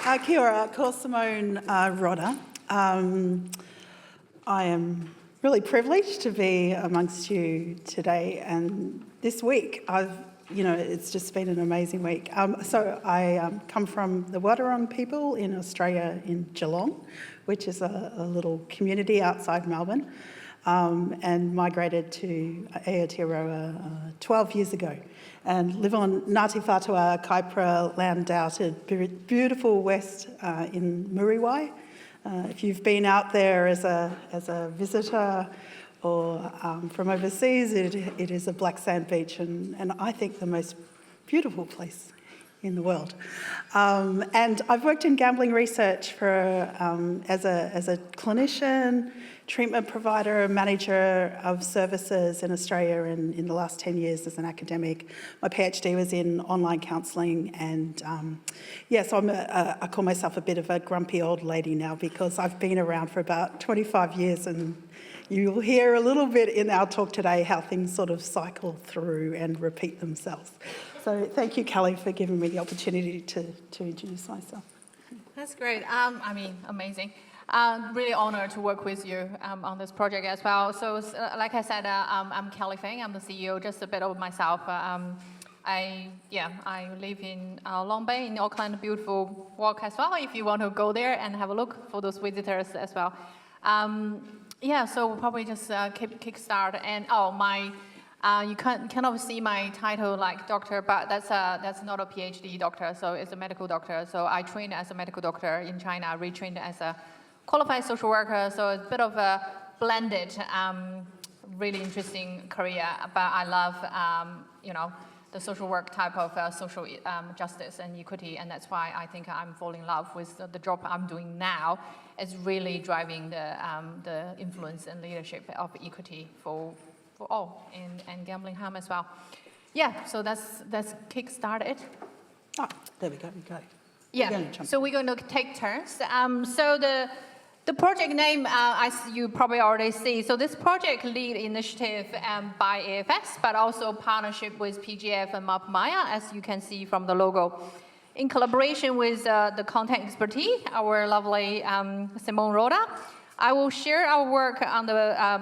Kia ora, ko Simone Rodda. I am really privileged to be amongst you today and this week. It's just been an amazing week. So I come from the Wadawurrung people in Australia in Geelong, which is a little community outside Melbourne, and migrated to Aotearoa 12 years ago and live on Ngāti Whātua Kaipara land doubted, beautiful west in Muriwai. If you've been out there as a visitor or from overseas, it is a black sand beach and I think the most beautiful place in the world. And I've worked in gambling research for as a clinician, treatment provider, manager of services in Australia in the last 10 years as an academic. My PhD was in online counselling and so I call myself a bit of a grumpy old lady now because I've been around for about 25 years and you'll hear a little bit in our talk today how things sort of cycle through and repeat themselves. So thank you, Kelly, for giving me the opportunity to introduce myself. That's great. Amazing. Really honored to work with you on this project as well. So like I said, I'm Kelly Feng. I'm the CEO. Just a bit of myself. I live in Long Bay in Auckland. Beautiful walk as well. If you want to go there and have a look for those visitors as well. So we'll probably just kick start. And you cannot see my title like doctor, but that's not a PhD doctor. So it's a medical doctor. So I trained as a medical doctor in China. I retrained as a qualified social worker, so it's a bit of a blended, really interesting career, but I love, the social work type of social justice and equity, and that's why I think I'm falling in love with the job I'm doing now. It's really driving the influence and leadership of equity for all, and gambling harm as well. Yeah, so that's kick-start it. Oh, there we go. Yeah, so we're going to take turns. So the project name, as you probably already see, so this project lead initiative by AFS, but also partnership with PGF and MapMaya, as you can see from the logo. In collaboration with the content expertise, our lovely Simone Rodda, I will share our work on the,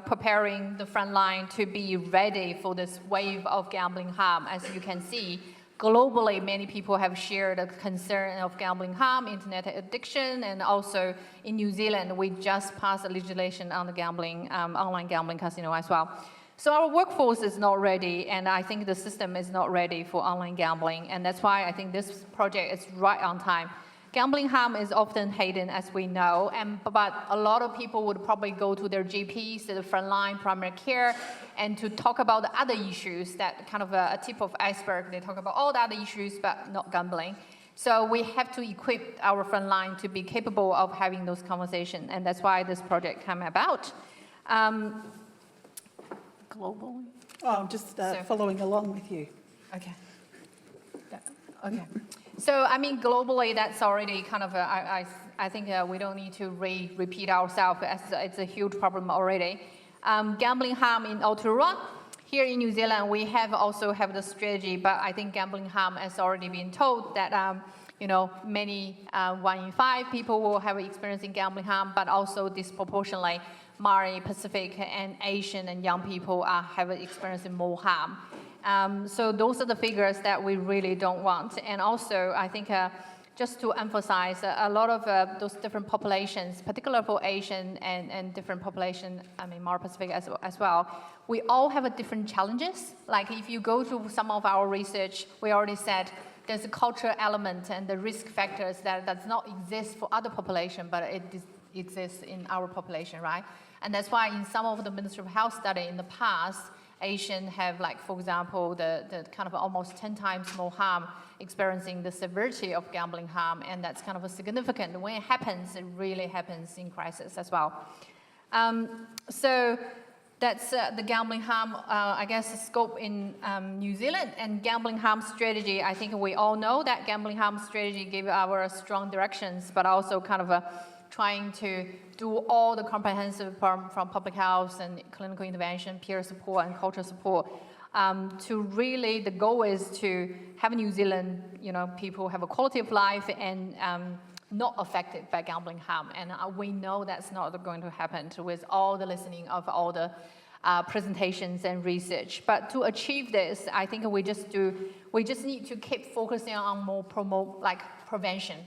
preparing the Frontline to be ready for this wave of gambling harm. As you can see, globally, many people have shared a concern of gambling harm, internet addiction, and also in New Zealand, we just passed a legislation on the gambling, online gambling casino as well. So our workforce is not ready, and I think the system is not ready for online gambling, and that's why I think this project is right on time. Gambling harm is often hidden, as we know, but a lot of people would probably go to their GPs, to the Frontline primary care, and to talk about the other issues that kind of a tip of iceberg. They talk about all the other issues, but not gambling. So we have to equip our Frontline to be capable of having those conversations, and that's why this project came about. Globally? Oh, I'm just following along with you. Okay. Okay. So, I mean, globally, that's already kind of, I think we don't need to repeat ourselves, as it's a huge problem already. Gambling harm in Aotearoa. Here in New Zealand, we also have the strategy, but I think gambling harm has already been told that, many, 1 in 5 people will have experiencing gambling harm, but also disproportionately, Maori, Pacific, and Asian and young people have experiencing more harm. So those are the figures that we really don't want. And also, I think just to emphasize, a lot of those different populations, particularly for Asian and different population, Maori Pacific as well, we all have different challenges. Like if you go to some of our research, we already said there's a cultural element and the risk factors that does not exist for other population, but it exists in our population, right? And that's why in some of the Ministry of Health study in the past, Asian have, like, for example, the kind of almost 10 times more harm experiencing the severity of gambling harm, and that's kind of a significant. When it happens, it really happens in crisis as well. So that's the gambling harm, I guess, scope in New Zealand, and gambling harm strategy. I think we all know that gambling harm strategy gave our strong directions, but also kind of trying to do all the comprehensive from public health and clinical intervention, peer support, and cultural support. to really, the goal is to have New Zealand, people have a quality of life and not affected by gambling harm. And we know that's not going to happen with all the listening of all the presentations and research. But to achieve this, I think we just need to keep focusing on more prevention.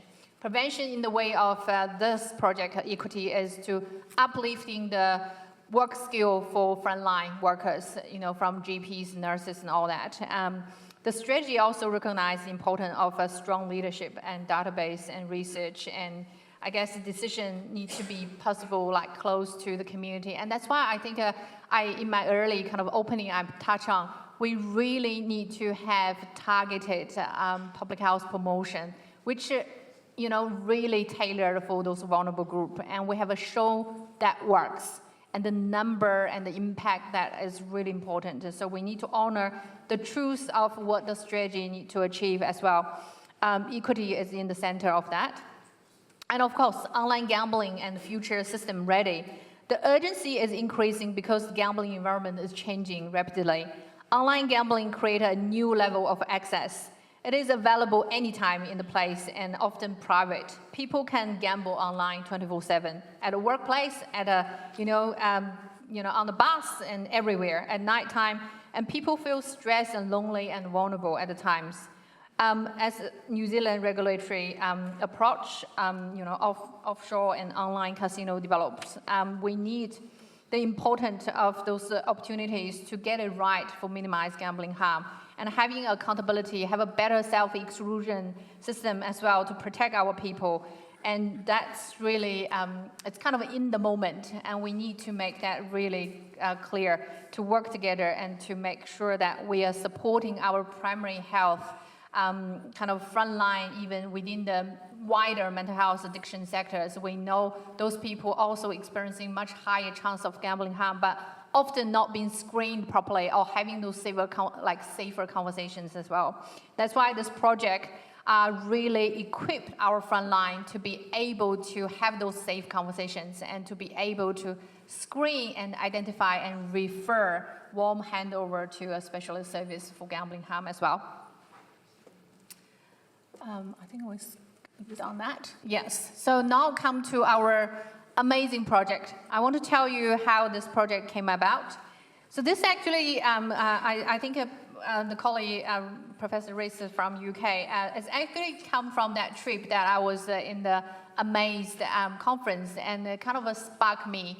Prevention in the way of this project, Equity, is to uplifting the work skill for frontline workers, from GPs, nurses, and all that. The strategy also recognizes the importance of a strong leadership and database and research, and I guess the decision needs to be possible, close to the community. And that's why I think in my early kind of opening, I touched on, we really need to have targeted public health promotion, which really tailored for those vulnerable groups. And we have a show that works. And the number and the impact that is really important. So we need to honor the truth of what the strategy needs to achieve as well. Equity is in the center of that. And of course, online gambling and future system ready. The urgency is increasing because the gambling environment is changing rapidly. Online gambling creates a new level of access. It is available anytime in the place and often private. People can gamble online 24/7 at a workplace, at on the bus and everywhere at nighttime. And people feel stressed and lonely and vulnerable at the times. As New Zealand regulatory approach, offshore and online casino develops, we need the importance of those opportunities to get it right for minimize gambling harm. And having accountability, have a better self-exclusion system as well to protect our people. And that's really, it's kind of in the moment, and we need to make that really clear, to work together and to make sure that we are supporting our primary health kind of frontline, even within the wider mental health addiction sectors. We know those people also experiencing much higher chance of gambling harm, but often not being screened properly or having those safer conversations as well. That's why this project really equipped our frontline to be able to have those safe conversations and to be able to screen and identify and refer warm handover to a specialist service for gambling harm as well. I think we've done that. Yes. So now come to our amazing project. I want to tell you how this project came about. So this actually, I think the colleague, Professor Reese from UK, has actually come from that trip that I was in the Amazed conference, and it kind of sparked me.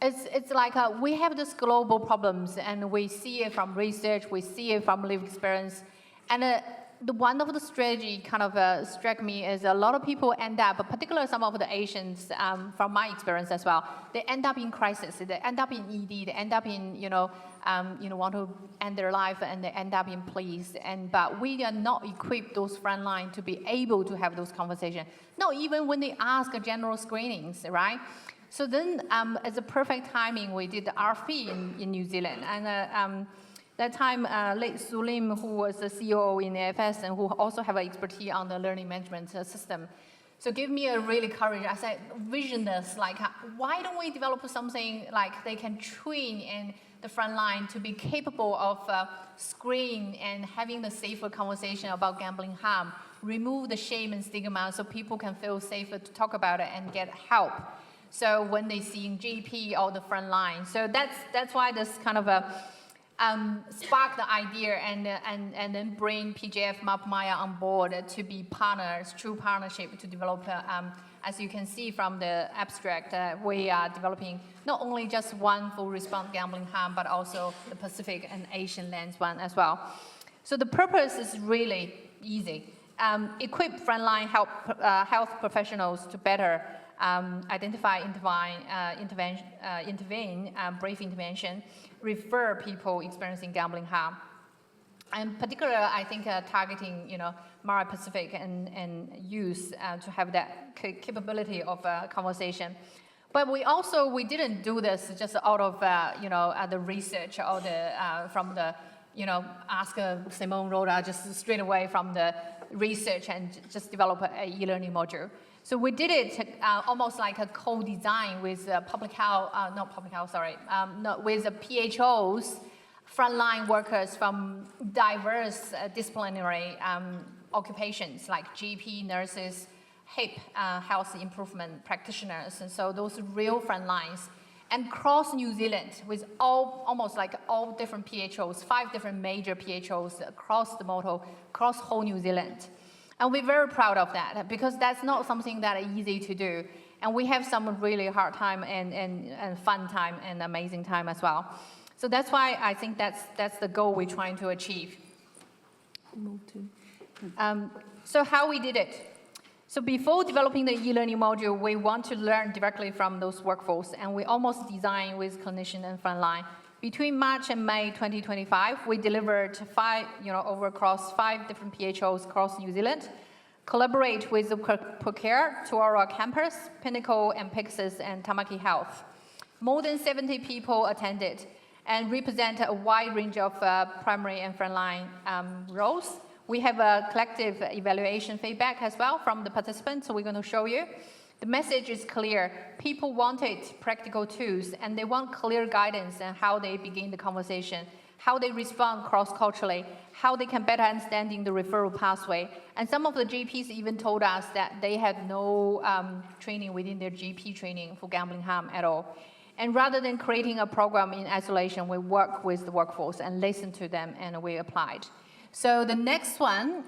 It's like we have these global problems, and we see it from research, we see it from lived experience, and the one of the strategy kind of struck me is a lot of people end up, particularly some of the Asians, from my experience as well, they end up in crisis, they end up in ED, they end up in, want to end their life, and they end up in police. But we are not equipped, those frontline, to be able to have those conversations. Not even when they ask general screenings, right? So then, it's a perfect timing, we did the RFP in New Zealand. And that time, late Sulim, who was the CEO in AFS and who also have expertise on the learning management system, so give me a really courage. I said, vision this, why don't we develop something like they can train in the front line to be capable of screening and having the safer conversation about gambling harm, remove the shame and stigma so people can feel safer to talk about it and get help. So when they see in GP or the front line. So that's why this kind of spark the idea and then bring PGF MapMaya on board to be partners, true partnership to develop, as you can see from the abstract, we are developing not only just one for response gambling harm, but also the Pacific and Asian lands one as well. So the purpose is really easy. Equip frontline health professionals to better identify, intervene, brief intervention, refer people experiencing gambling harm. And particularly, I think targeting, Mara Pacific and youth to have that capability of conversation. But we didn't do this just out of, the research or from the, ask Simone Rodda just straight away from the research and just develop an e-learning module. So we did it almost like a co-design with with the PHOs frontline workers from diverse disciplinary occupations like GP, nurses, HIP, health improvement practitioners, and so those real front lines. And across New Zealand with almost like all different PHOs, 5 different major PHOs across the motto, across whole New Zealand. And we're very proud of that because that's not something that is easy to do. And we have some really hard time and fun time and amazing time as well. So that's why I think that's the goal we're trying to achieve. So how we did it. So before developing the e-learning module, we want to learn directly from those workforce, and we almost designed with clinician and frontline. Between March and May 2025, we delivered across 5 different PHOs across New Zealand, collaborate with the Procare, Tuara Campus, Pinnacle, and Pixis, and Tamaki Health. More than 70 people attended and represent a wide range of primary and frontline roles. We have a collective evaluation feedback as well from the participants, so we're going to show you. The message is clear. People wanted practical tools, and they want clear guidance on how they begin the conversation, how they respond cross-culturally, how they can better understanding the referral pathway. And some of the GPs even told us that they had no training within their GP training for gambling harm at all. And rather than creating a program in isolation, we work with the workforce and listen to them, and we applied. So the next one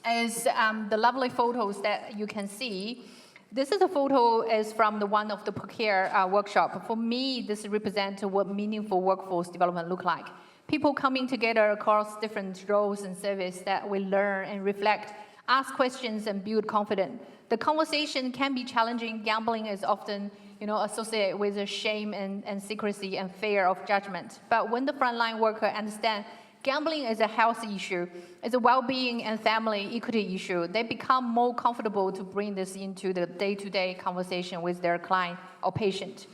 is the lovely photos that you can see. This is a photo is from one of the Procare workshop. For me, this represents what meaningful workforce development look like. People coming together across different roles and service that we learn and reflect, ask questions and build confidence. The conversation can be challenging. Gambling is often associated with a shame and secrecy and fear of judgment. But when the frontline worker understands gambling is a health issue, it's a well-being and family equity issue, they become more comfortable to bring this into the day-to-day conversation with their client or patient.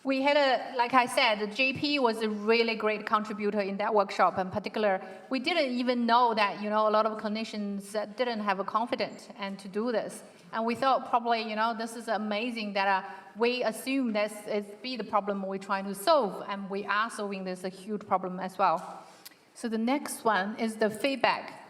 We had like I said, the JP was a really great contributor in that workshop. In particular, we didn't even know that, a lot of clinicians didn't have a confidence and to do this. And we thought probably, this is amazing that we assume this is the problem we're trying to solve, and we are solving this a huge problem as well. So the next one is the feedback.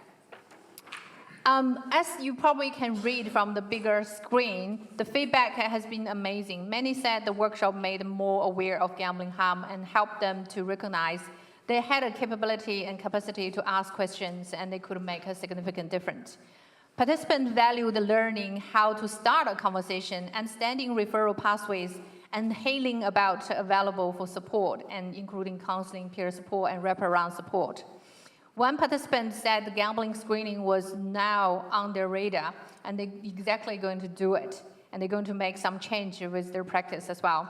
As you probably can read from the bigger screen, the feedback has been amazing. Many said the workshop made them more aware of gambling harm and helped them to recognize they had a capability and capacity to ask questions, and they could make a significant difference. Participants valued learning how to start a conversation, understanding referral pathways, and hearing about available for support, and including counseling, peer support, and wraparound support. One participant said the gambling screening was now on their radar, and they're exactly going to do it, and they're going to make some change with their practice as well.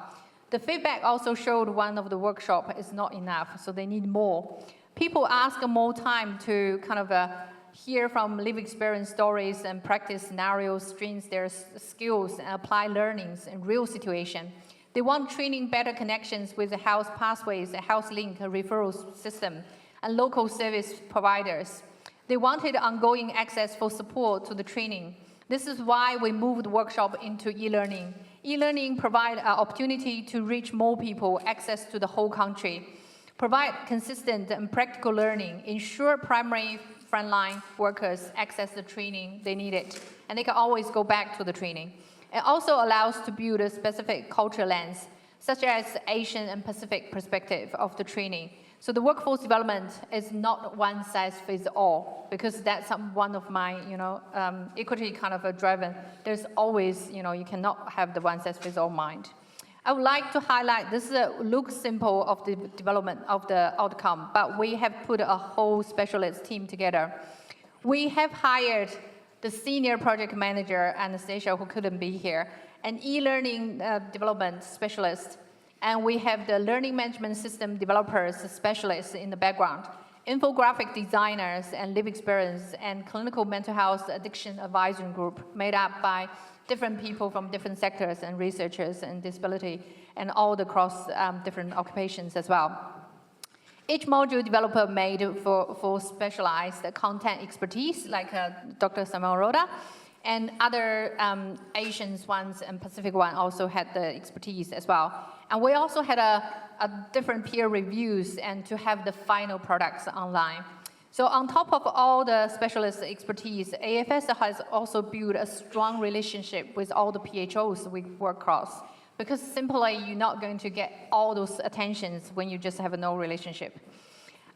The feedback also showed one of the workshop is not enough, so they need more. People ask more time to kind of hear from lived experience stories and practice scenarios, strengthen their skills, and apply learnings in real situation. They want training better connections with the health pathways, the health link, referral system, and local service providers. They wanted ongoing access for support to the training. This is why we moved the workshop into e-learning. E-learning provides an opportunity to reach more people, access to the whole country, provide consistent and practical learning, ensure primary frontline workers access the training they needed, and they can always go back to the training. It also allows to build a specific cultural lens, such as Asian and Pacific perspective of the training. So the workforce development is not one size fits all, because that's one of my, equity kind of a driven. There's always, you cannot have the one size fits all mind. I would like to highlight, this looks simple of the development of the outcome, but we have put a whole specialist team together. We have hired the senior project manager, Anastasia, who couldn't be here, an e-learning development specialist, and we have the learning management system developers specialists in the background, infographic designers and lived experience, and clinical mental health addiction advisory group made up by different people from different sectors and researchers and disability, and all across different occupations as well. Each module developer made for specialized content expertise, like Dr. Simone Rodda, and other Asian ones and Pacific one also had the expertise as well. And we also had a different peer reviews and to have the final products online. So on top of all the specialist expertise, AFS has also built a strong relationship with all the PHOs we work across, because simply you're not going to get all those attentions when you just have no relationship.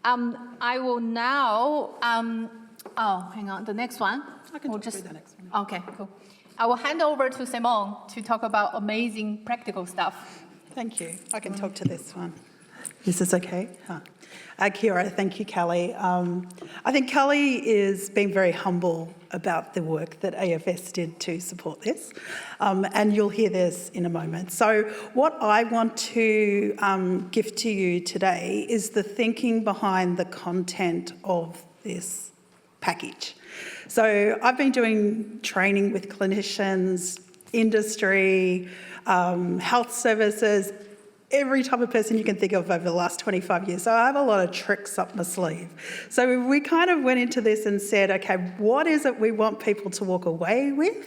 I will now, hang on, the next one. I can talk through the next one. Okay, cool. I will hand over to Simone to talk about amazing practical stuff. Thank you. I can talk to this one. This is okay? Kia ora. Thank you, Kelly. I think Kelly is being very humble about the work that AFS did to support this, and you'll hear this in a moment. So what I want to give to you today is the thinking behind the content of this package. So I've been doing training with clinicians, industry, health services, every type of person you can think of over the last 25 years. So I have a lot of tricks up my sleeve. So we kind of went into this and said, okay, what is it we want people to walk away with?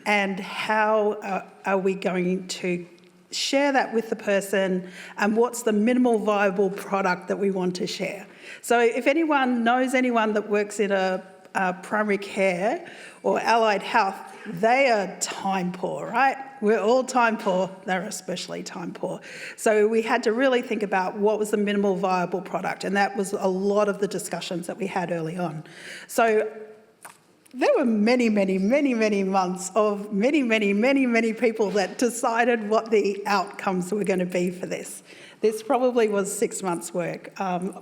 And how are we going to share that with the person? And what's the minimal viable product that we want to share? So if anyone knows anyone that works in a primary care or allied health, they are time poor, right? We're all time poor, they're especially time poor. So we had to really think about what was the minimal viable product, and that was a lot of the discussions that we had early on. So there were many months of many people that decided what the outcomes were going to be for this. This probably was 6 months' work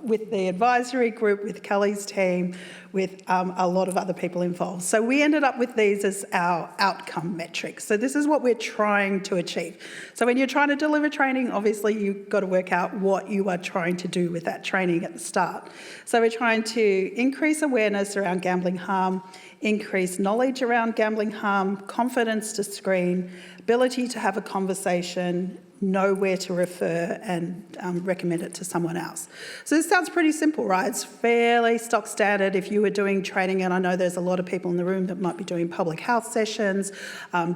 with the advisory group, with Kelly's team, with a lot of other people involved. So we ended up with these as our outcome metrics. So this is what we're trying to achieve. So when you're trying to deliver training, obviously you've got to work out what you are trying to do with that training at the start. So we're trying to increase awareness around gambling harm, increase knowledge around gambling harm, confidence to screen, ability to have a conversation, know where to refer and recommend it to someone else. So this sounds pretty simple, right? It's fairly stock standard if you were doing training, and I know there's a lot of people in the room that might be doing public health sessions,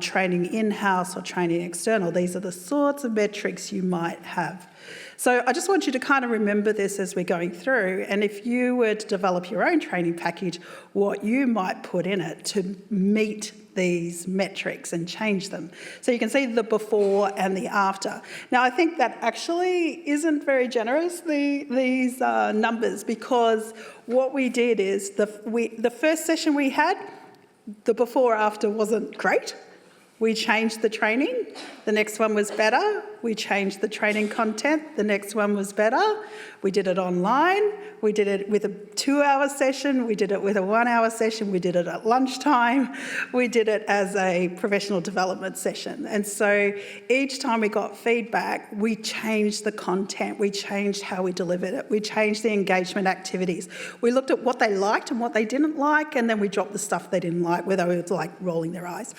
training in-house or training external. These are the sorts of metrics you might have. So I just want you to kind of remember this as we're going through, and if you were to develop your own training package, what you might put in it to meet these metrics and change them. So you can see the before and the after. Now I think that actually isn't very generous, these numbers, because what we did is the first session we had, the before after wasn't great. We changed the training, the next one was better. We changed the training content, the next one was better. We did it online, we did it with a 2-hour session, we did it with a 1-hour session, we did it at lunchtime, we did it as a professional development session. And so each time we got feedback, we changed the content, we changed how we delivered it, we changed the engagement activities. We looked at what they liked and what they didn't like, and then we dropped the stuff they didn't like, where they were like rolling their eyes.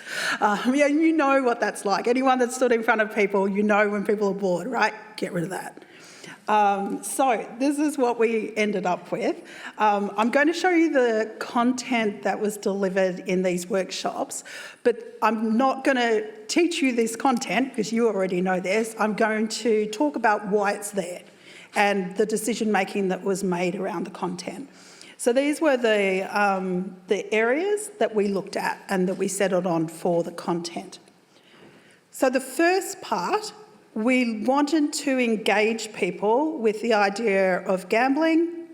You know what that's like. Anyone that stood in front of people, you know when people are bored, right? Get rid of that. So this is what we ended up with. I'm going to show you the content that was delivered in these workshops, but I'm not going to teach you this content because you already know this. I'm going to talk about why it's there and the decision making that was made around the content. So these were the areas that we looked at and that we settled on for the content. So the first part, we wanted to engage people with the idea of gambling,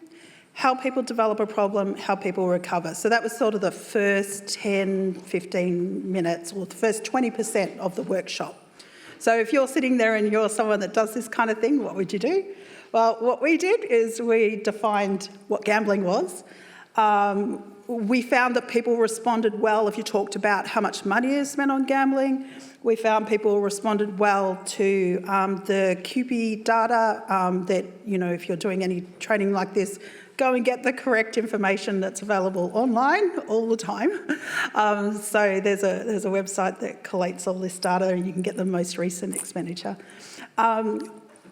how people develop a problem, how people recover. So that was sort of the first 10, 15 minutes or the first 20% of the workshop. So if you're sitting there and you're someone that does this kind of thing, what would you do? Well, what we did is we defined what gambling was. We found that people responded well if you talked about how much money is spent on gambling. We found people responded well to the QP data that, you know, if you're doing any training like this, go and get the correct information that's available online all the time. So there's a website that collates all this data and you can get the most recent expenditure.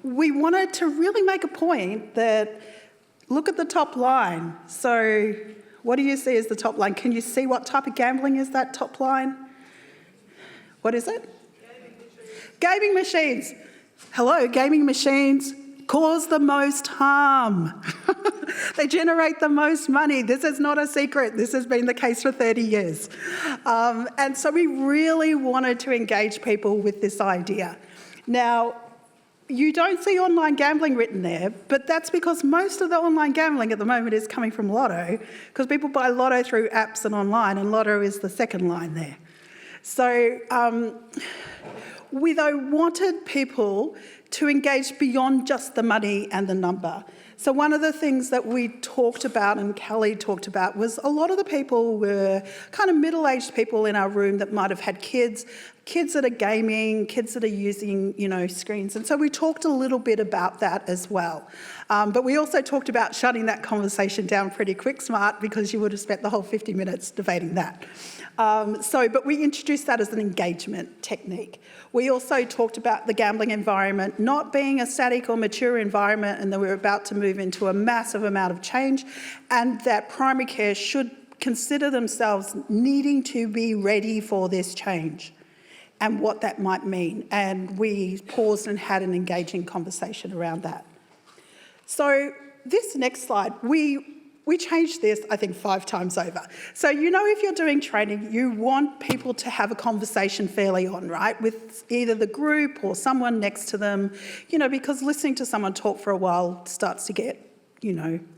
We wanted to really make a point that, look at the top line. So what do you see as the top line? Can you see what type of gambling is that top line? What is it? Gaming machines. Hello, gaming machines cause the most harm. They generate the most money. This is not a secret. This has been the case for 30 years. And so we really wanted to engage people with this idea. Now, you don't see online gambling written there, but that's because most of the online gambling at the moment is coming from Lotto, because people buy Lotto through apps and online, and Lotto is the second line there. So we, though, wanted people to engage beyond just the money and the number. So one of the things that we talked about and Kelly talked about was a lot of the people were kind of middle-aged people in our room that might have had kids that are gaming, kids that are using, screens. And so we talked a little bit about that as well. But we also talked about shutting that conversation down pretty quick smart, because you would have spent the whole 50 minutes debating that. But we introduced that as an engagement technique. We also talked about the gambling environment not being a static or mature environment, and that we're about to move into a massive amount of change, and that primary care should consider themselves needing to be ready for this change and what that might mean. And we paused and had an engaging conversation around that. So this next slide, we changed this, I think, 5 times over. So, if you're doing training, you want people to have a conversation fairly on, right, with either the group or someone next to them, because listening to someone talk for a while starts to get,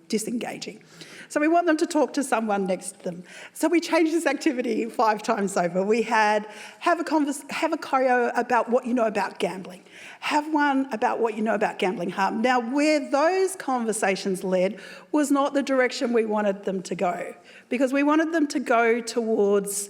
disengaging. So we want them to talk to someone next to them. So we changed this activity 5 times over. We have a choreo about what you know about gambling. Have one about what you know about gambling harm. Now, where those conversations led was not the direction we wanted them to go, because we wanted them to go towards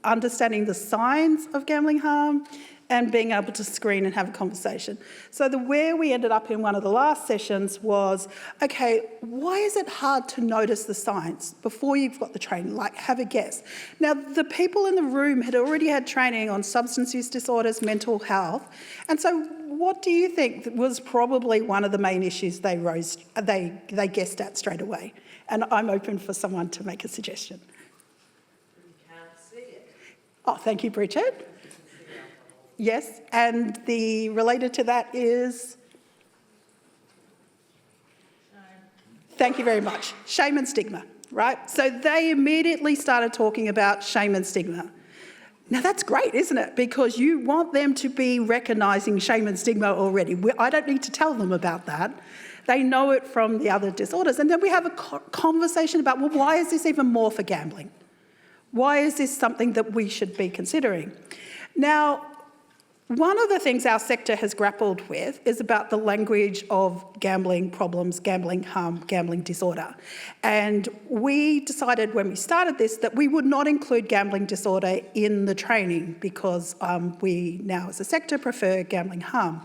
understanding the signs of gambling harm and being able to screen and have a conversation. So where we ended up in one of the last sessions was, okay, why is it hard to notice the signs before you've got the training? Like, have a guess. Now, the people in the room had already had training on substance use disorders, mental health, and so what do you think was probably one of the main issues they guessed at straight away? And I'm open for someone to make a suggestion. You can't see it. Oh, thank you, Bridget. Yes, and the related to that is? Shame. Thank you very much. Shame and stigma, right? So they immediately started talking about shame and stigma. Now that's great, isn't it? Because you want them to be recognising shame and stigma already. I don't need to tell them about that. They know it from the other disorders. And then we have a conversation about, well, why is this even more for gambling? Why is this something that we should be considering? Now, one of the things our sector has grappled with is about the language of gambling problems, gambling harm, gambling disorder. And we decided when we started this that we would not include gambling disorder in the training, because we now as a sector prefer gambling harm.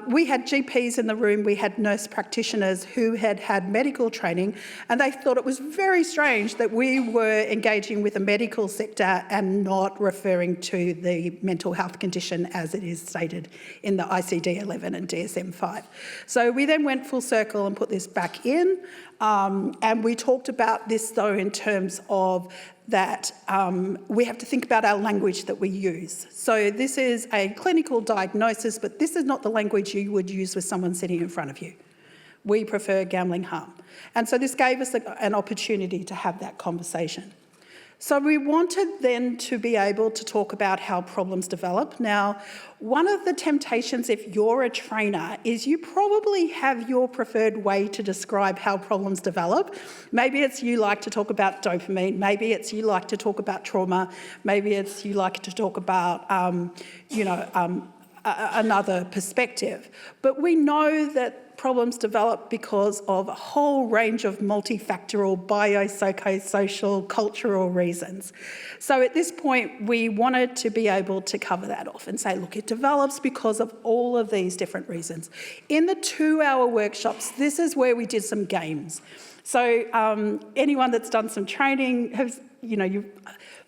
We had GPs in the room, we had nurse practitioners who had had medical training, and they thought it was very strange that we were engaging with the medical sector and not referring to the mental health condition as it is stated in the ICD-11 and DSM-5. So we then went full circle and put this back in, and we talked about this though in terms of that we have to think about our language that we use. So this is a clinical diagnosis, but this is not the language you would use with someone sitting in front of you. We prefer gambling harm. And so this gave us an opportunity to have that conversation. So we wanted then to be able to talk about how problems develop. Now, one of the temptations if you're a trainer is you probably have your preferred way to describe how problems develop. Maybe it's you like to talk about dopamine, maybe it's you like to talk about trauma, maybe it's you like to talk about, another perspective. But we know that problems develop because of a whole range of multifactorial biopsychosocial cultural reasons. So at this point, we wanted to be able to cover that off and say, look, it develops because of all of these different reasons. In the 2-hour workshops, this is where we did some games. So anyone that's done some training has,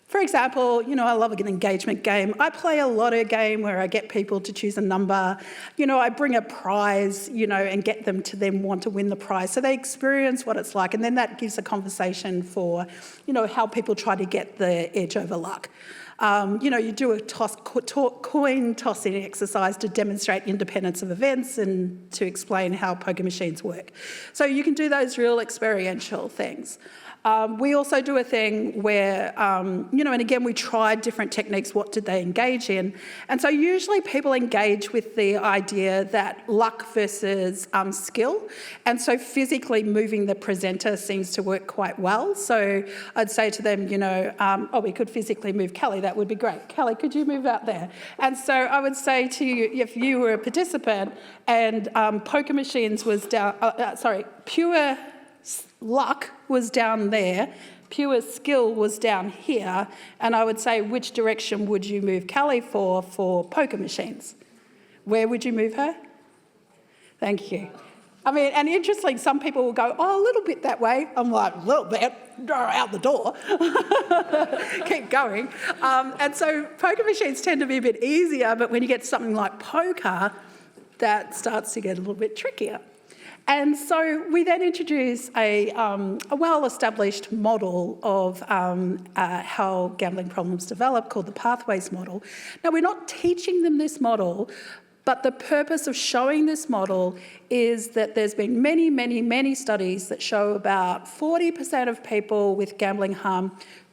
for example, I love an engagement game. I play a lotto game where I get people to choose a number. I bring a prize, and get them to then want to win the prize. So they experience what it's like. And then that gives a conversation for, how people try to get the edge over luck. You do a coin tossing exercise to demonstrate independence of events and to explain how poker machines work. So you can do those real experiential things. We also do a thing where, and again, we tried different techniques. What did they engage in? And so usually people engage with the idea that luck versus skill. And so physically moving the presenter seems to work quite well. So I'd say to them, we could physically move Kelly. That would be great. Kelly, could you move out there? And so I would say to you, if you were a participant and poker machines was down, pure luck was down there, pure skill was down here, and I would say, which direction would you move Kelly for poker machines? Where would you move her? Thank you. And interestingly, some people will go, a little bit that way. I'm like, a little bit, out the door. Keep going. And so poker machines tend to be a bit easier, but when you get to something like poker, that starts to get a little bit trickier. And so we then introduce a well-established model of how gambling problems develop called the pathways model. Now, we're not teaching them this model, but the purpose of showing this model is that there's been many, many, many studies that show about 40% of people with gambling harm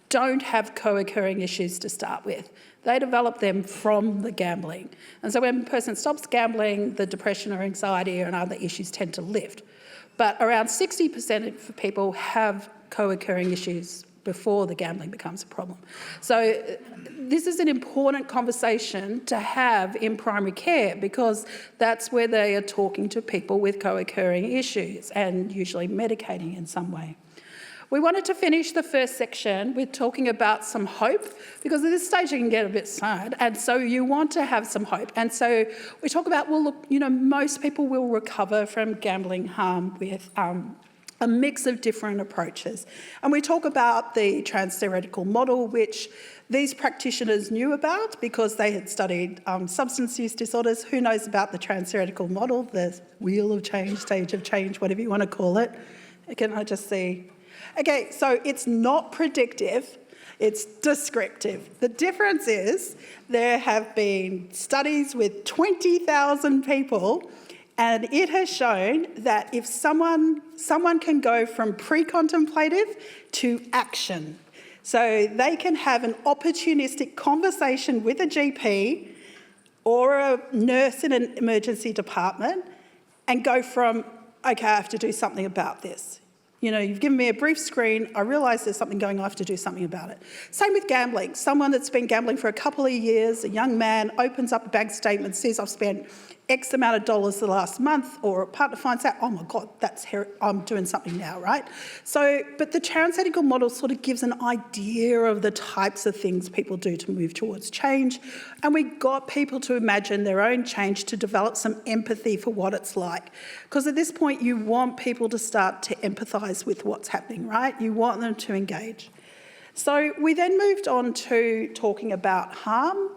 don't have co-occurring issues to start with. They develop them from the gambling. And so when a person stops gambling, the depression or anxiety and other issues tend to lift. But around 60% of people have co-occurring issues before the gambling becomes a problem. So this is an important conversation to have in primary care because that's where they are talking to people with co-occurring issues and usually medicating in some way. We wanted to finish the first section with talking about some hope, because at this stage you can get a bit sad, and so you want to have some hope. And so we talk about, most people will recover from gambling harm with a mix of different approaches. And we talk about the trans-theoretical model, which these practitioners knew about because they had studied substance use disorders. Who knows about the trans-theoretical model, the wheel of change, stage of change, whatever you want to call it? Can I just see? Okay, so it's not predictive, it's descriptive. The difference is there have been studies with 20,000 people, and it has shown that if someone can go from pre-contemplative to action, so they can have an opportunistic conversation with a GP or a nurse in an emergency department and go from, okay, I have to do something about this. You've given me a brief screen, I realise there's something going on, I have to do something about it. Same with gambling. Someone that's been gambling for a couple of years, a young man, opens up a bank statement, says I've spent X amount of dollars the last month, or a partner finds out, oh my God, I'm doing something now, right? So, but the trans-theoretical model sort of gives an idea of the types of things people do to move towards change, and we got people to imagine their own change, to develop some empathy for what it's like. Because at this point, you want people to start to empathise with what's happening, right? You want them to engage. So we then moved on to talking about harm.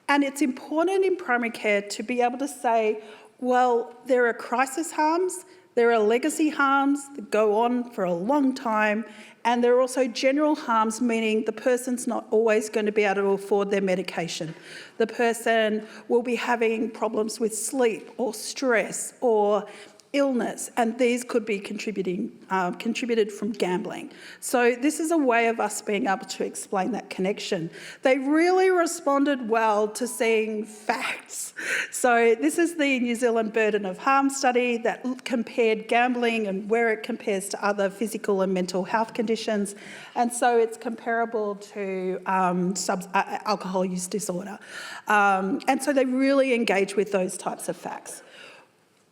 And it's important in primary care to be able to say, well, there are crisis harms, there are legacy harms that go on for a long time, and there are also general harms, meaning the person's not always going to be able to afford their medication. The person will be having problems with sleep or stress or illness, and these could be contributed from gambling. So this is a way of us being able to explain that connection. They really responded well to seeing facts. So this is the New Zealand Burden of Harm study that compared gambling and where it compares to other physical and mental health conditions. And so it's comparable to alcohol use disorder. And so they really engage with those types of facts.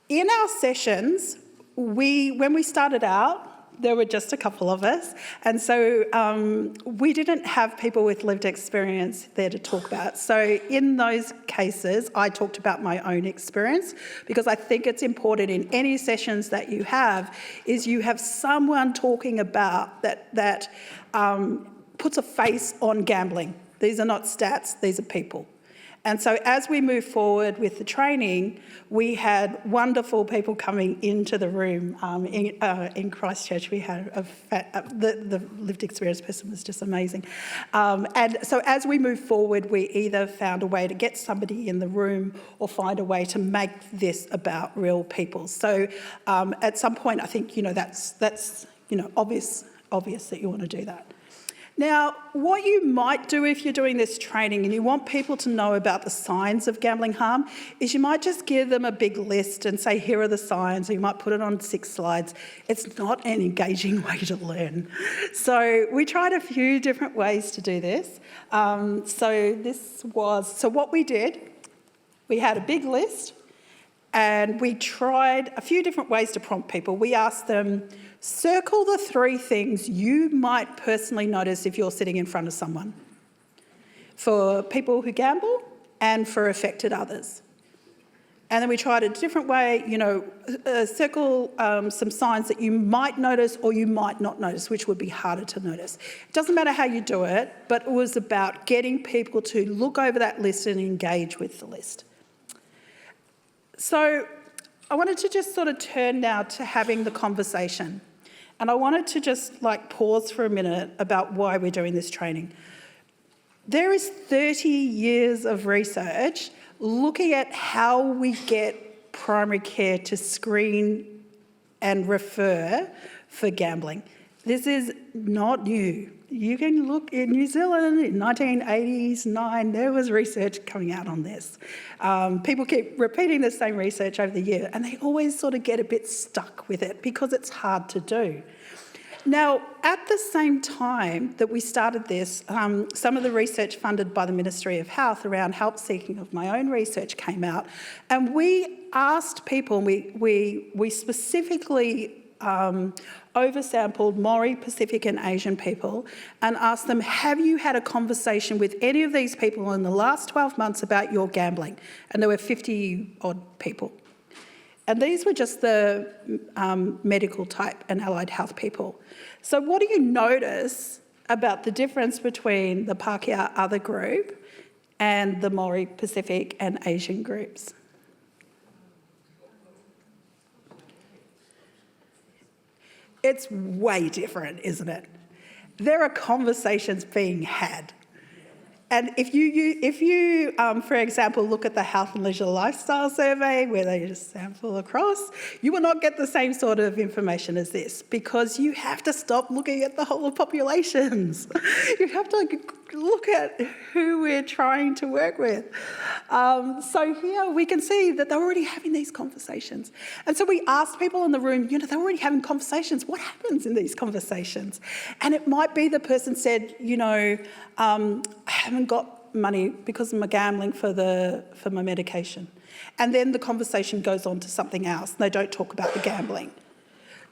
In our sessions, when we started out, there were just a couple of us, and so we didn't have people with lived experience there to talk about. So in those cases, I talked about my own experience, because I think it's important in any sessions that you have, is you have someone talking about that puts a face on gambling. These are not stats, these are people. And so as we move forward with the training, we had wonderful people coming into the room. In Christchurch, we had the lived experience person was just amazing. And so as we move forward, we either found a way to get somebody in the room or find a way to make this about real people. So at some point, I think, that's obvious that you want to do that. Now, what you might do if you're doing this training and you want people to know about the signs of gambling harm is you might just give them a big list and say, here are the signs, or you might put it on 6 slides. It's not an engaging way to learn. So we tried a few different ways to do this. So what we did, we had a big list and we tried a few different ways to prompt people. We asked them, circle the 3 things you might personally notice if you're sitting in front of someone, for people who gamble and for affected others. And then we tried a different way, circle some signs that you might notice or you might not notice, which would be harder to notice. It doesn't matter how you do it, but it was about getting people to look over that list and engage with the list. So I wanted to just sort of turn now to having the conversation. And I wanted to just pause for a minute about why we're doing this training. There is 30 years of research looking at how we get primary care to screen and refer for gambling. This is not new. You can look in New Zealand in 1989, there was research coming out on this. People keep repeating the same research over the year and they always sort of get a bit stuck with it because it's hard to do. Now, at the same time that we started this, some of the research funded by the Ministry of Health around help seeking of my own research came out, and we asked people, and we specifically oversampled Maori, Pacific and Asian people and asked them, have you had a conversation with any of these people in the last 12 months about your gambling? And there were 50 odd people. And these were just the medical type and allied health people. So what do you notice about the difference between the Pākehā other group and the Maori, Pacific and Asian groups? It's way different, isn't it? There are conversations being had. And if you, for example, look at the Health and Leisure Lifestyle Survey, where they just sample across, you will not get the same sort of information as this, because you have to stop looking at the whole of populations. You have to look at who we're trying to work with. So here we can see that they're already having these conversations. And so we asked people in the room, they're already having conversations. What happens in these conversations? And it might be the person said, I haven't got money because of my gambling for my medication. And then the conversation goes on to something else. They don't talk about the gambling.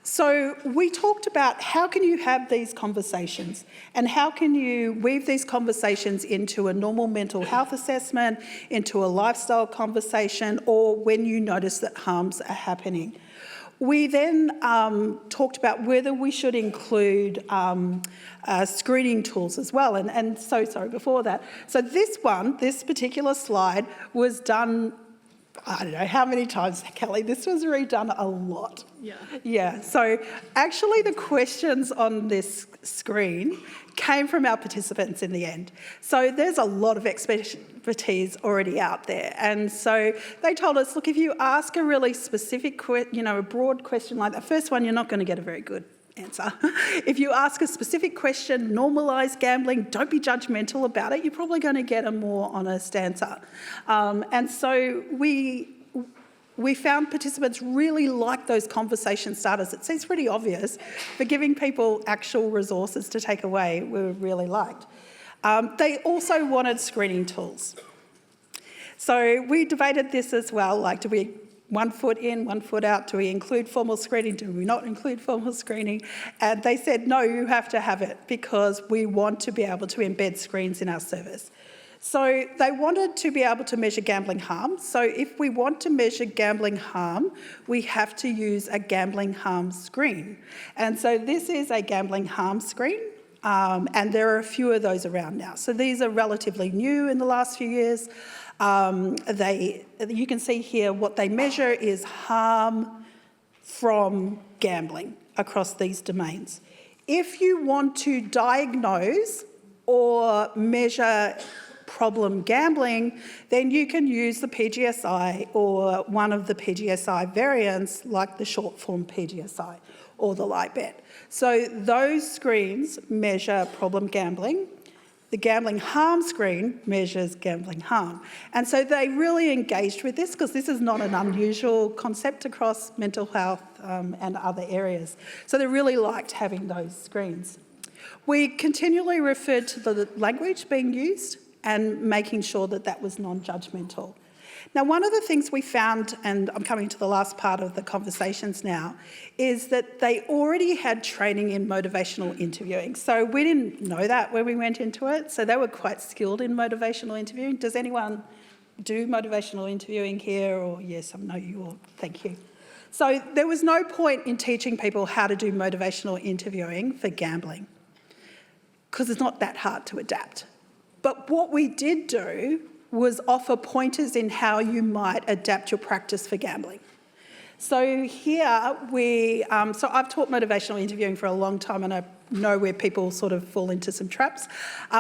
So we talked about how can you have these conversations and how can you weave these conversations into a normal mental health assessment, into a lifestyle conversation, or when you notice that harms are happening. We then talked about whether we should include screening tools as well. And so sorry, before that. So this particular slide was done, I don't know how many times, Kelly, this was redone a lot. Yeah, so actually the questions on this screen came from our participants in the end. So there's a lot of expertise already out there. And so they told us, look, if you ask a really specific, a broad question like that, first one, you're not going to get a very good answer. If you ask a specific question, normalise gambling, don't be judgmental about it, you're probably going to get a more honest answer. And so we found participants really like those conversation starters. It seems pretty obvious, but giving people actual resources to take away we really liked. They also wanted screening tools. So we debated this as well, do we 1 foot in, 1 foot out, do we include formal screening, do we not include formal screening? And they said, no, you have to have it because we want to be able to embed screens in our service. So they wanted to be able to measure gambling harm. So if we want to measure gambling harm, we have to use a gambling harm screen. And so this is a gambling harm screen. And there are a few of those around now. So these are relatively new in the last few years. You can see here what they measure is harm from gambling across these domains. If you want to diagnose or measure problem gambling, then you can use the PGSI or one of the PGSI variants like the short form PGSI or the light bet. So those screens measure problem gambling. The gambling harm screen measures gambling harm. And so they really engaged with this because this is not an unusual concept across mental health and other areas. So they really liked having those screens. We continually referred to the language being used and making sure that that was non-judgmental. Now, one of the things we found, and I'm coming to the last part of the conversations now, is that they already had training in motivational interviewing. So we didn't know that when we went into it. So they were quite skilled in motivational interviewing. Does anyone do motivational interviewing here? Or yes, I know you all. Thank you. So there was no point in teaching people how to do motivational interviewing for gambling because it's not that hard to adapt. But what we did do was offer pointers in how you might adapt your practice for gambling. So here so I've taught motivational interviewing for a long time and I know where people sort of fall into some traps.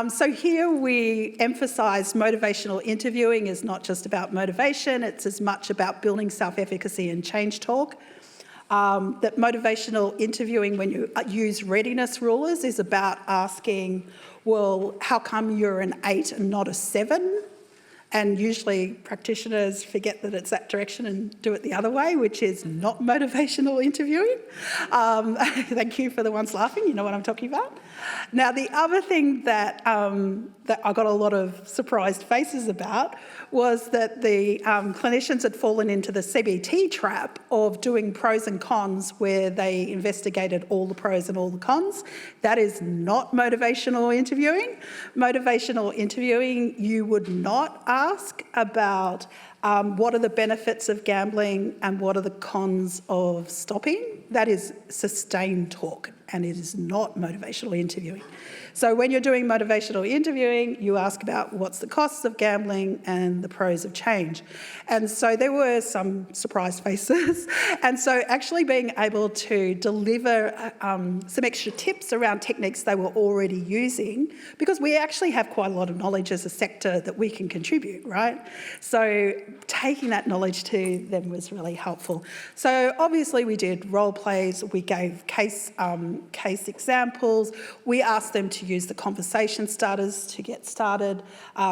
So here we emphasise motivational interviewing is not just about motivation, it's as much about building self-efficacy and change talk. That motivational interviewing, when you use readiness rulers, is about asking, well, how come you're an 8 and not a 7? And usually practitioners forget that it's that direction and do it the other way, which is not motivational interviewing. Thank you for the ones laughing, you know what I'm talking about. Now, the other thing that I got a lot of surprised faces about was that the clinicians had fallen into the CBT trap of doing pros and cons where they investigated all the pros and all the cons. That is not motivational interviewing. Motivational interviewing, you would not ask about what are the benefits of gambling and what are the cons of stopping. That is sustained talk and it is not motivational interviewing. So when you're doing motivational interviewing, you ask about what's the costs of gambling and the pros of change. And so there were some surprised faces. And so actually being able to deliver some extra tips around techniques they were already using, because we actually have quite a lot of knowledge as a sector that we can contribute, right? So taking that knowledge to them was really helpful. So obviously we did role plays, we gave case examples, we asked them to use the conversation starters to get started.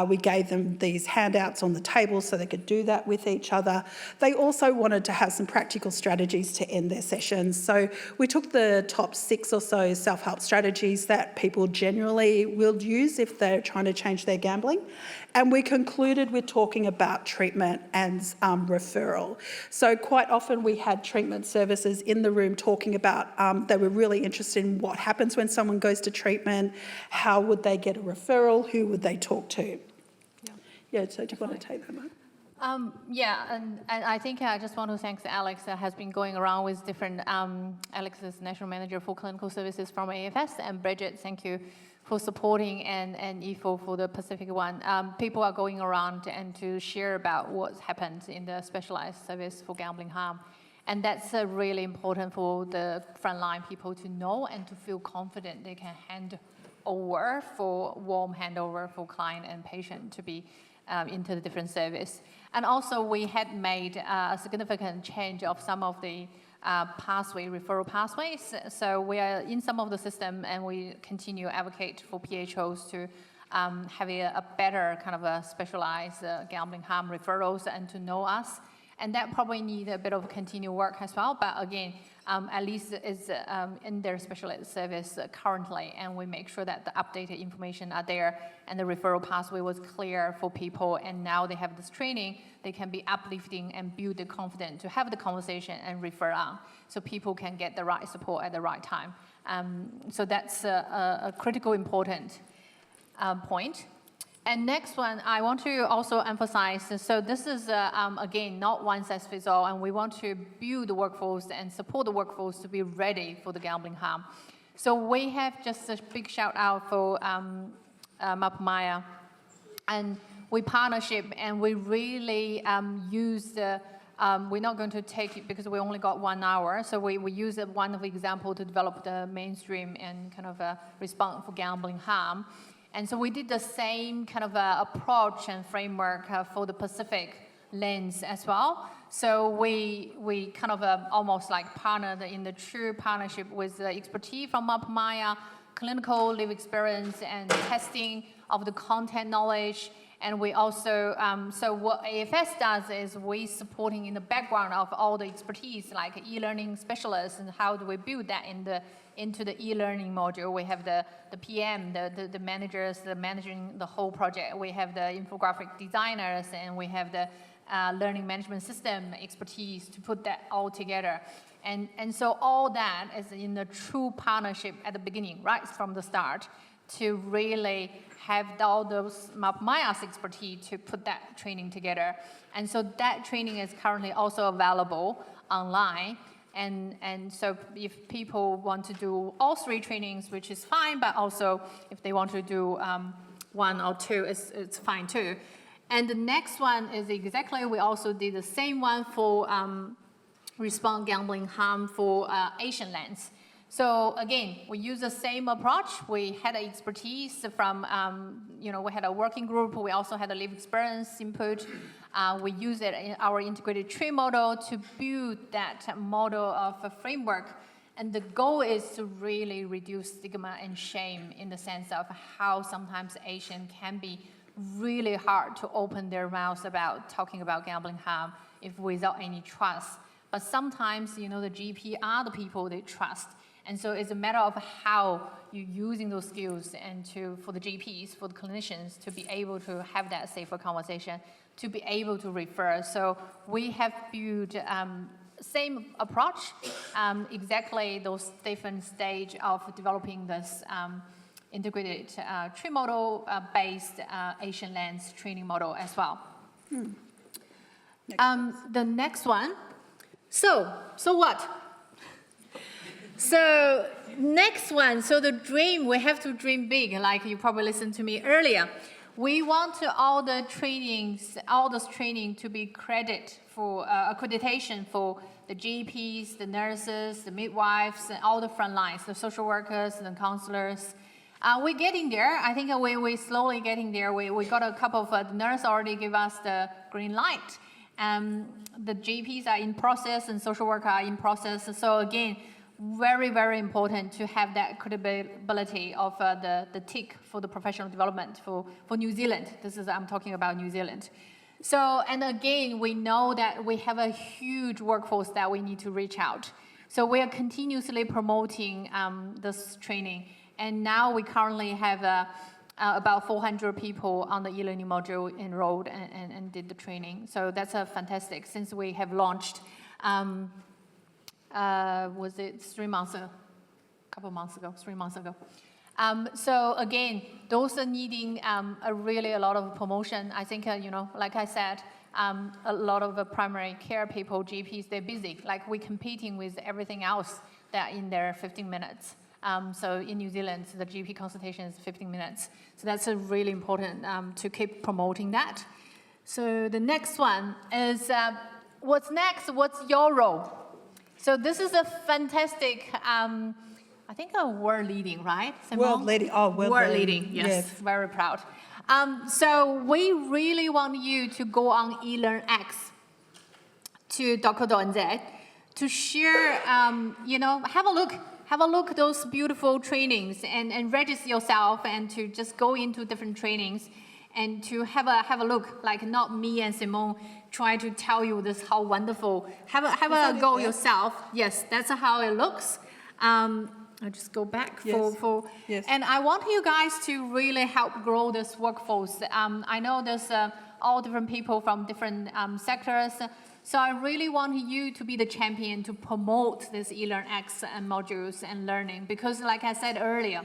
We gave them these handouts on the table so they could do that with each other. They also wanted to have some practical strategies to end their sessions. So we took the top 6 or so self-help strategies that people generally will use if they're trying to change their gambling. And we concluded with talking about treatment and referral. So quite often we had treatment services in the room talking about, they were really interested in what happens when someone goes to treatment, how would they get a referral, who would they talk to? Yeah, so do you want to take that one? And I think I just want to thank Alex that has been going around with different, Alex is National Manager for Clinical Services from AFS, and Bridget, thank you for supporting, and IFO for the Pacific one. People are going around and to share about what's happened in the specialized service for gambling harm. And that's really important for the frontline people to know and to feel confident they can hand over for warm handover for client and patient to be into the different service. And also we had made a significant change of some of the referral pathways. So we are in some of the system and we continue to advocate for PHOs to have a better kind of a specialized gambling harm referrals and to know us. And that probably need a bit of continued work as well. But again, at least it's in their specialized service currently, and we make sure that the updated information are there and the referral pathway was clear for people. And now they have this training, they can be uplifting and build the confidence to have the conversation and refer on, so people can get the right support at the right time. So that's a critical important point. And next one, I want to also emphasize, so this is, again, not one size fits all, and we want to build the workforce and support the workforce to be ready for the gambling harm. So we have just a big shout out for MapMaya, and we partnership, and we really use the. We're not going to take it because we only got 1 hour, so we use one of the example to develop the mainstream and kind of a response for gambling harm. And so we did the same kind of approach and framework for the Pacific lens as well. So we kind of almost like partnered in the true partnership with the expertise from MapMaya, clinical live experience and testing of the content knowledge. And we also, so what AFS does is we supporting in the background of all the expertise, like e-learning specialists, and how do we build that into the e-learning module. We have the PM, the managers, the managing the whole project. We have the infographic designers, and we have the learning management system expertise to put that all together. And so all that is in the true partnership at the beginning, right from the start, to really have all those MapMaya's expertise to put that training together. And so that training is currently also available online. And so if people want to do all 3 trainings, which is fine, but also if they want to do 1 or 2, it's fine too. And the next one is exactly, we also did the same one for respond gambling harm for Asian lands. So again, we use the same approach. We had expertise from, we had a working group. We also had a live experience input. We use it in our integrated tree model to build that model of a framework. And the goal is to really reduce stigma and shame in the sense of how sometimes Asian can be really hard to open their mouths about talking about gambling harm if without any trust. But sometimes, the GP are the people they trust. And so it's a matter of how you're using those skills and for the GPs, for the clinicians, to be able to have that safer conversation, to be able to refer. So we have built same approach, exactly those different stage of developing this integrated tree model based Asian lands training model as well. The next one. So what? So next one, so the dream, we have to dream big, like you probably listened to me earlier. We want all the trainings, all this training to be accreditation for the GPs, the nurses, the midwives, and all the front lines, the social workers, and the counselors. We're getting there. I think we're slowly getting there. We got a couple of the nurses already give us the green light. The GPs are in process and social workers are in process. So again, very, very important to have that credibility of the tick for the professional development for New Zealand. I'm talking about New Zealand. So, and again, we know that we have a huge workforce that we need to reach out. So we are continuously promoting this training. And now we currently have about 400 people on the e-learning module enrolled and did the training. So that's fantastic since we have launched, was it 3 months ago? A couple months ago, 3 months ago. So again, those are needing a lot of promotion. I think, like I said, a lot of the primary care people, GPs, they're busy. Like we're competing with everything else that in their 15 minutes. So in New Zealand, the GP consultation is 15 minutes. So that's really important to keep promoting that. So the next one is, what's next? What's your role? So this is a fantastic, I think world leading, right? Simone? World leading, world leading, yes, very proud. So we really want you to go on eLearnX to .co.nz to share, have a look at those beautiful trainings and register yourself and to just go into different trainings and to have a look, like not me and Simone try to tell you this how wonderful. Have a go yourself. Yes, that's how it looks. I'll just go back Yes. And I want you guys to really help grow this workforce. I know there's all different people from different sectors. So I really want you to be the champion to promote this eLearnX and modules and learning, because like I said earlier,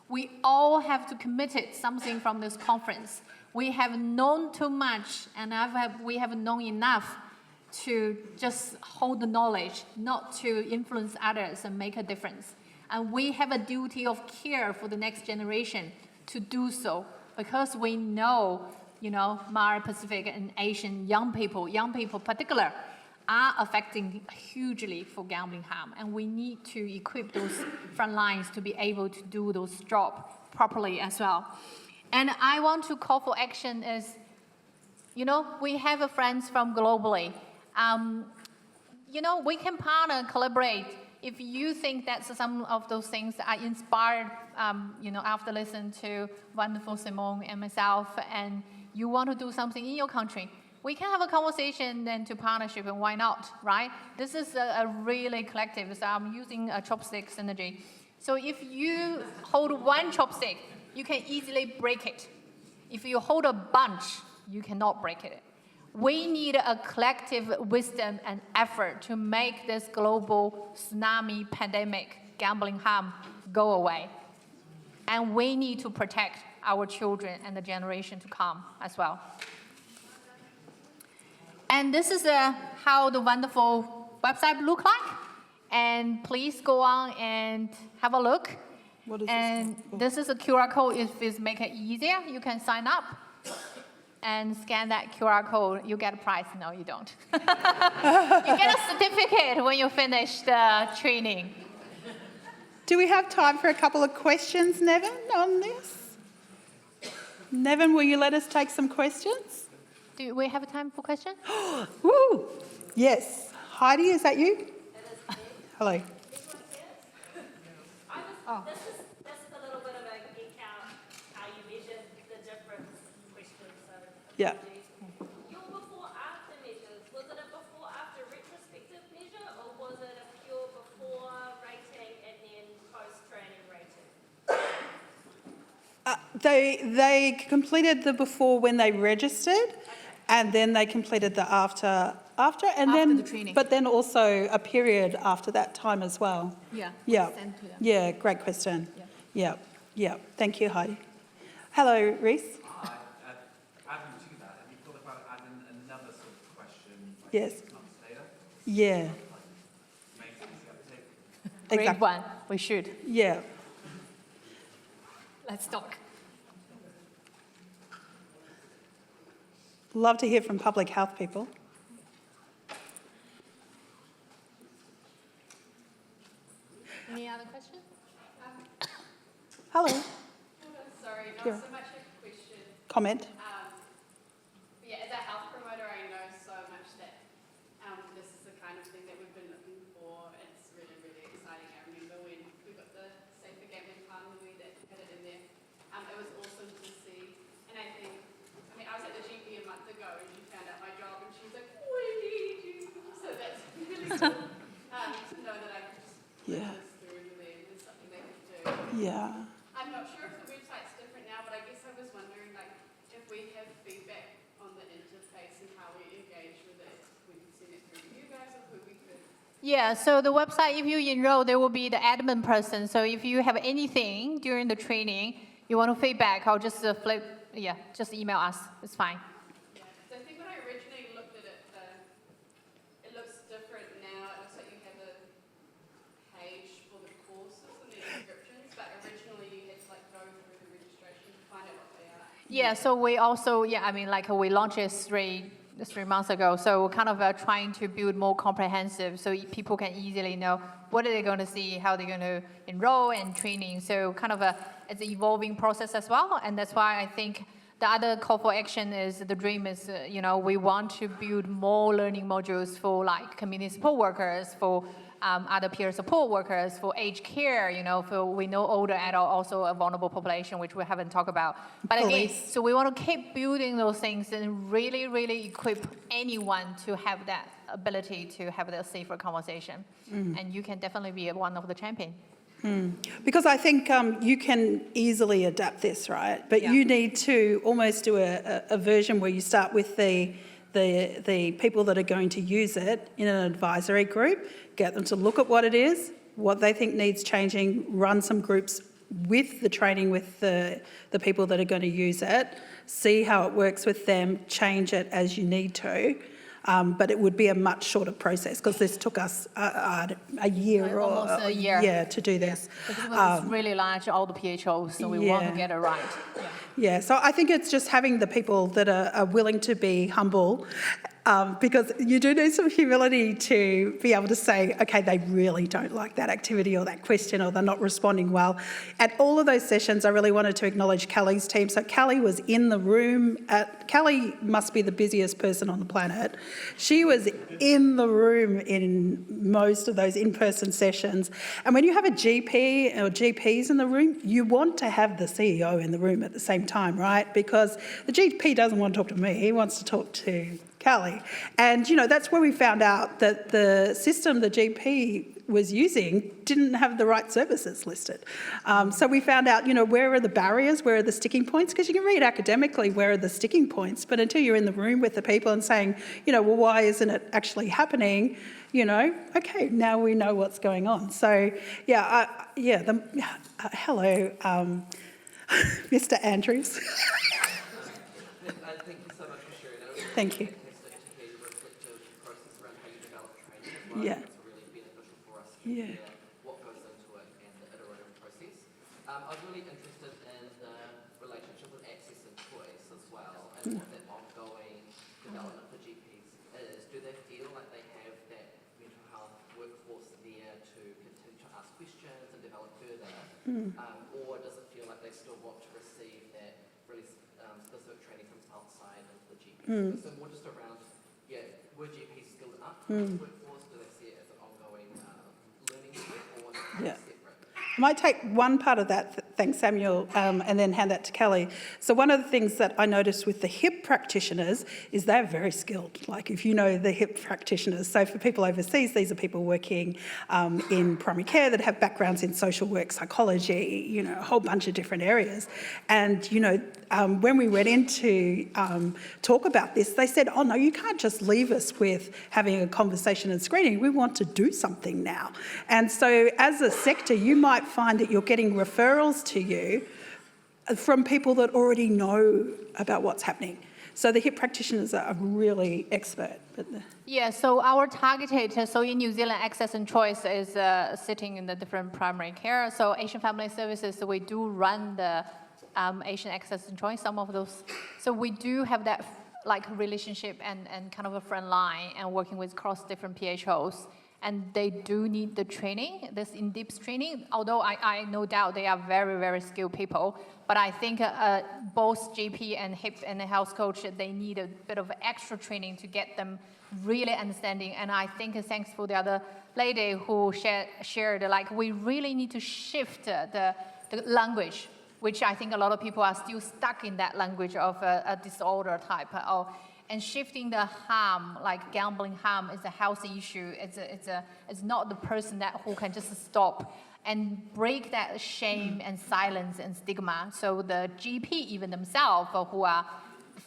we all have to commit something from this conference. We have known too much, and we have known enough to just hold the knowledge, not to influence others and make a difference. And we have a duty of care for the next generation to do so, because we know, Mara Pacific and Asian young people particular, are affecting hugely for gambling harm. And we need to equip those front lines to be able to do those jobs properly as well. And I want to call for action is, we have friends from globally. We can partner, collaborate. If you think that some of those things are inspired, after listening to wonderful Simone and myself, and you want to do something in your country, we can have a conversation then to partnership, and why not, right? This is a really collective, so I'm using a chopstick synergy. So if you hold one chopstick, you can easily break it. If you hold a bunch, you cannot break it. We need a collective wisdom and effort to make this global tsunami pandemic gambling harm go away. And we need to protect our children and the generation to come as well. And this is how the wonderful website look like. And please go on and have a look. What is and this is a QR code. If it make it easier, you can sign up and scan that QR code. You get a prize. No, you don't. You get a certificate when you finish the training. Do we have time for a couple of questions, Nevin, on this? Nevin, will you let us take some questions? Do we have time for questions? Woo! Yes. Heidi, is that you? Hello. This is a little bit of a geek out how you measure the different questions. So Yeah. your before-after measures, was it a before-after retrospective measure, or was it a pure before rating and then post-training rating? They completed the before when they registered, and then they completed the after, and then the training. but then also a period after that time as well. Yeah. Yeah. Send to them. Yeah. Great question. Yeah. Thank you, Heidi. Hello, Reese. Hi. Adding to that, have you thought about adding another sort of question, like Yes. 6 months later? Yeah. Maintenance uptake? Great Exactly. one. We should. Yeah. Let's talk. Love to hear from public health people. Any other questions? Hello. Sorry, not Sure. so much a question. Comment. Yeah, as a health promoter, I know so much that this is the kind of thing that we've been looking for. It's really, really exciting. I remember when we got the Safer Gambling Plan and we had it in there. It was awesome to see. And I was at the GP a month ago and she found out my job and she was like, we need you. So that's really cool to know that I could just put Yeah. this through to them. There's something they could do. Yeah. I'm not sure if the website's different now, but I guess I was wondering, if we have feedback on the interface and how we engage with it, we could send it through to you guys, or who we could. Yeah, so the website, if you enroll, there will be the admin person. So if you have anything during the training, you want to feedback, I'll just just email us. It's fine. Yeah, so I think when I originally looked at it, it looks different now. It looks like you have a page for the courses and the descriptions, but originally you had to go through the registration to find out what they are. Yeah, so we also, we launched it three months ago. So we're kind of trying to build more comprehensive so people can easily know what are they going to see, how they're going to enroll and training. So kind of it's an evolving process as well. And that's why I think the other call for action is the dream is, we want to build more learning modules for community support workers, for other peer support workers, for aged care, for we know older adult also a vulnerable population, which we haven't talked about. But again, Police. so we want to keep building those things and really, really equip anyone to have that ability to have that safer conversation. And you can definitely be one of the champions. Because I think you can easily adapt this, right? But Yeah. you need to almost do a version where you start with the people that are going to use it in an advisory group, get them to look at what it is, what they think needs changing, run some groups with the training with the people that are going to use it, see how it works with them, change it as you need to. but it would be a much shorter process because this took us a year Like or almost a year. Yeah, to do this. Because it was really large, all the PHOs, so we want to yeah. get it right. Yeah. Yeah, so I think it's just having the people that are willing to be humble, because you do need some humility to be able to say, okay, they really don't like that activity or that question, or they're not responding well. At all of those sessions, I really wanted to acknowledge Callie's team. So Callie was in the room. Callie must be the busiest person on the planet. She was in the room in most of those in-person sessions. And when you have a GP or GPs in the room, you want to have the CEO in the room at the same time, right? Because the GP doesn't want to talk to me, he wants to talk to Callie. And, that's where we found out that the system the GP was using didn't have the right services listed. So we found out, where are the barriers, where are the sticking points? Because you can read academically where are the sticking points, but until you're in the room with the people and saying, well, why isn't it actually happening? Okay, now we know what's going on. So, hello, Mr. Andrews. Thank you so much for sharing. It was Thank you. fantastic to hear your reflective process around how you develop training as well. Yeah. It's really beneficial for us to Yeah. hear what goes into it and the iterative process. I was really interested in the relationship with access and choice as well, and what that ongoing development for GPs is. Do they feel like they have that mental health workforce there to continue to ask questions and develop further? Or does it feel like they still want to receive that really specific training from outside of the GP? So more just around, were GPs skilled up in the workforce? Do they see it as an ongoing learning curve, or Yeah. separate? I might take one part of that, thanks Samuel, and then hand that to Kelly. So one of the things that I noticed with the HIP practitioners is they're very skilled. Like if you know the HIP practitioners, so for people overseas, these are people working in primary care that have backgrounds in social work, psychology, a whole bunch of different areas. And, when we went in to talk about this, they said, oh no, you can't just leave us with having a conversation and screening. We want to do something now. And so as a sector, you might find that you're getting referrals to you from people that already know about what's happening. So the HIP practitioners are really expert. Yeah, so our targeted, so in New Zealand, access and choice is sitting in the different primary care. So Asian Family Services, so we do run the Asian access and choice, some of those. So we do have that relationship and kind of a front line and working with cross different PHOs. And they do need the training, this in-depth training, although I no doubt they are very, very skilled people. But I think both GP and HIP and the health coach, they need a bit of extra training to get them really understanding. And I think thanks for the other lady who shared, we really need to shift the language, which I think a lot of people are still stuck in that language of a disorder type. And shifting the harm, like gambling harm, is a health issue. It's not the person who can just stop and break that shame and silence and stigma. So the GP even themselves who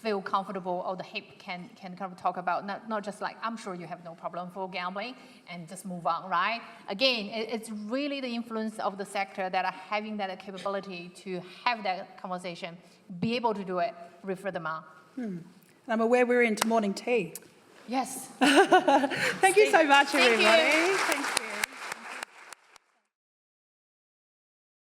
feel comfortable, or the HIP can kind of talk about, not just I'm sure you have no problem for gambling and just move on, right? Again, it's really the influence of the sector that are having that capability to have that conversation, be able to do it, refer them on. I'm aware we're into morning tea. Yes. Thank you so much, Thank you. everybody. Thank you.